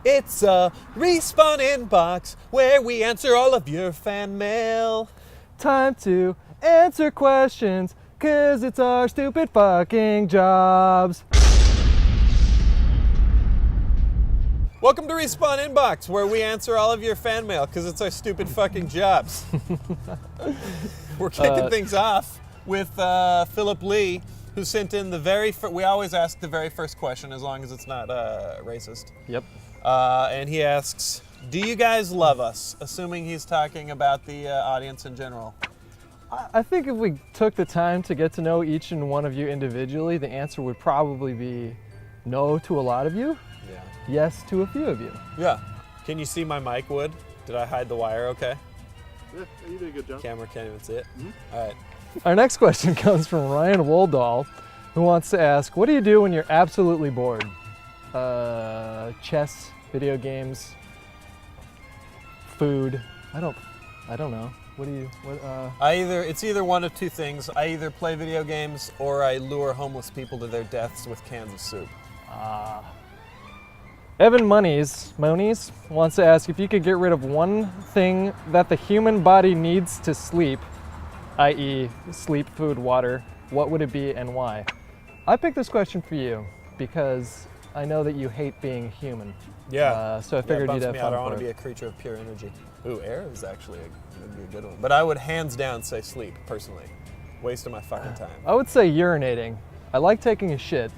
It's a Respawn Inbox where we answer all of your fan mail. Time to answer questions, 'cause it's our stupid fucking jobs. Welcome to Respawn Inbox where we answer all of your fan mail because it's our stupid fucking jobs. We're kicking things off with Philip Lee, who sent in the we always ask the very first question as long as it's not racist. Yep. And he asks, do you guys love us? Assuming he's talking about the audience in general. I think if we took the time to get to know each and one of you individually, the answer would probably be no to a lot of you, Yeah. yes to a few of you. Yeah. Can you see my mic, Wood? Did I hide the wire okay? Yeah, you did a good job. Camera can't even see it. Mm-hmm. All right. Our next question comes from Ryan Woldall, who wants to ask, what do you do when you're absolutely bored? Chess, video games, food. I don't know. What do you, It's either one of two things. I either play video games or I lure homeless people to their deaths with cans of soup. Evan Monies wants to ask if you could get rid of one thing that the human body needs to sleep, i.e. sleep, food, water, what would it be and why? I picked this question for you because I know that you hate being human. Yeah. So I figured it you'd have me fun out. I want for to be it. a creature of pure energy. Ooh, air is actually would be a good one. But I would hands down say sleep, personally. Waste of my fucking time. I would say urinating. I like taking a shit.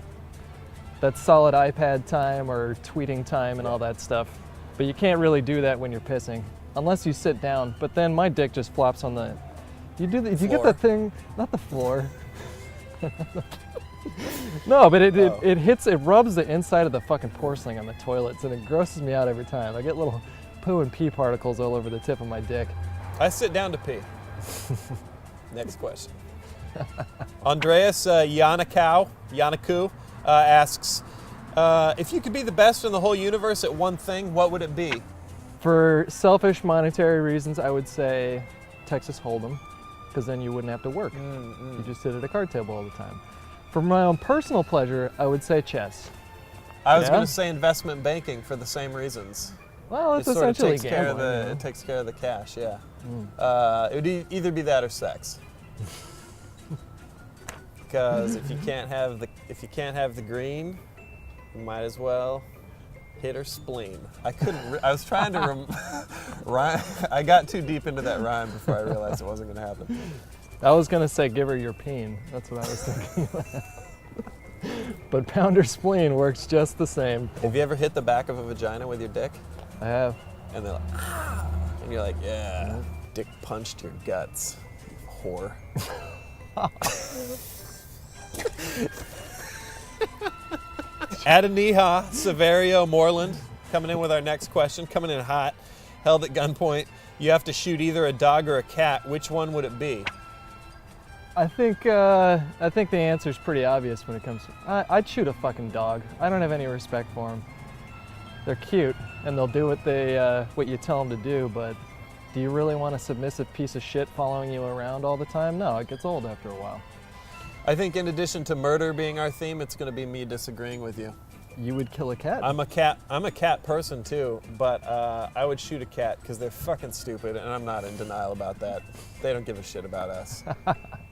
That's solid iPad time or tweeting time and all that stuff. But you can't really do that when you're pissing, unless you sit down. But then my dick just flops on the... You get that thing, not the floor. No, but it hits, it rubs the inside of the fucking porcelain on the toilets, and it grosses me out every time. I get little poo and pee particles all over the tip of my dick. I sit down to pee. Next question. Andreas Yanaku asks, if you could be the best in the whole universe at one thing, what would it be? For selfish monetary reasons, I would say Texas Hold'em, because then you wouldn't have to work. You just sit at a card table all the time. For my own personal pleasure, I would say chess. I was going to say investment banking for the same reasons. Well, it's it sort of essentially takes care of gambling. it takes care of the cash, yeah. It would either be that or sex. Because if you can't have the green, you might as well hit her spleen. I couldn't. I was trying to rhyme. I got too deep into that rhyme before I realized it wasn't going to happen. I was going to say give her your peen. That's what I was thinking. But pound her spleen works just the same. Have you ever hit the back of a vagina with your dick? I have. And they're like, ah! And you're like, yeah. Dick punched your guts, you whore. Adoniha Severio Moreland coming in with our next question, coming in hot, held at gunpoint. You have to shoot either a dog or a cat. Which one would it be? I think the answer is pretty obvious when it comes to... I'd shoot a fucking dog. I don't have any respect for them. They're cute, and they'll do what you tell them to do, but do you really want a submissive piece of shit following you around all the time? No, it gets old after a while. I think in addition to murder being our theme, it's going to be me disagreeing with you. You would kill a cat? I'm a cat person too, but I would shoot a cat because they're fucking stupid, and I'm not in denial about that. They don't give a shit about us.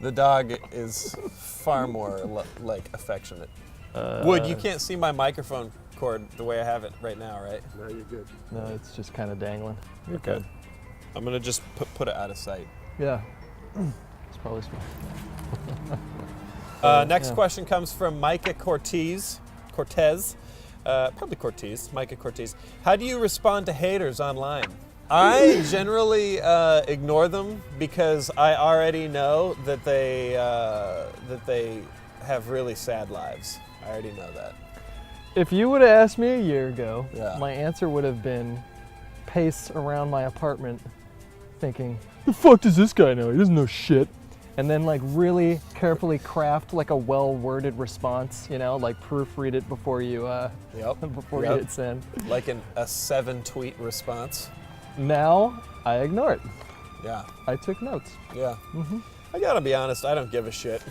The dog is far more affectionate. Wood, you can't see my microphone cord the way I have it right now, right? No, you're good. No, it's just kind of dangling. You're Okay. good. I'm gonna just put it out of sight. Yeah. It's probably smart. Next question comes from Micah Cortez. Micah Cortez. How do you respond to haters online? I generally ignore them because I already know that they have really sad lives. I already know that. If you would have asked me a year ago, Yeah. my answer would have been pace around my apartment thinking, the fuck does this guy know? He doesn't know shit. And then like really carefully craft like a well-worded response, like proofread it before you you hit send. Like a 7-tweet response. Now I ignore it. Yeah. I took notes. Yeah. I gotta be honest, I don't give a shit.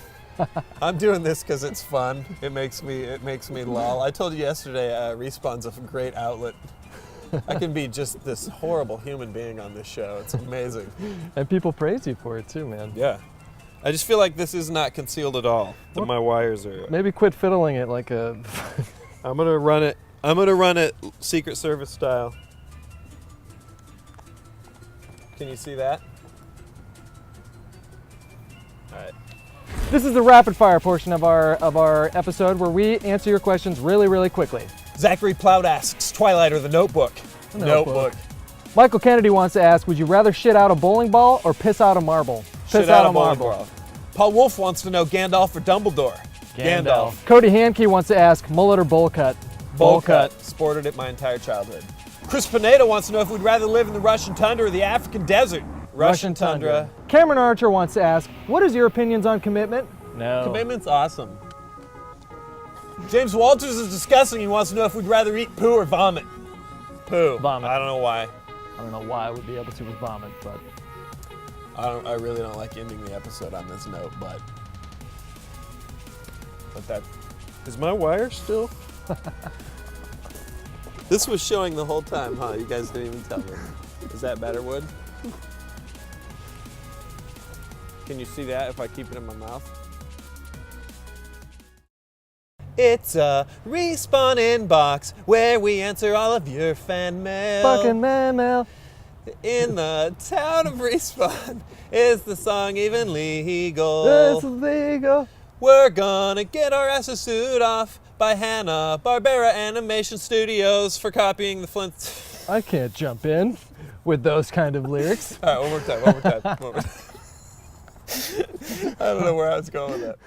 I'm doing this because it's fun. It makes me lol. I told you yesterday, Respawn's a great outlet I can be just this horrible human being on this show. It's amazing. And people praise you for it too, man. Yeah. I just feel like this is not concealed at all. That my wires are. Maybe quit fiddling it like a. I'm gonna run it. I'm gonna run it Secret Service style. Can you see that? All right. This is the rapid fire portion of our episode where we answer your questions really, really quickly. Zachary Plout asks, Twilight or The Notebook? Notebook. Michael Kennedy wants to ask, would you rather shit out a bowling ball or piss out a marble? Shit out a bowling ball. Paul Wolf wants to know Gandalf or Dumbledore? Gandalf. Cody Hankey wants to ask, mullet or bowl cut? Bowl cut. Sported it my entire childhood. Chris Pineda wants to know if we'd rather live in the Russian tundra or the African desert? Russian tundra. Cameron Archer wants to ask, what is your opinions on commitment? No. Commitment's awesome. James Walters is discussing. He wants to know if we'd rather eat poo or vomit. Poo. Vomit. I don't know why. I don't know why I would be able to with vomit, but. I really don't like ending the episode on this note, but that is my wire still. This was showing the whole time, huh? You guys didn't even tell me. Is that better, Wood? Can you see that if I keep it in my mouth? It's a Respawn inbox where we answer all of your fan mail. Fucking man mail. In the town of Respawn, is the song even legal? This is legal. We're gonna get our asses sued off by Hanna-Barbera Animation Studios for copying the Flint. I can't jump in with those kind of lyrics. All right, one more time. I don't know where I was going with that.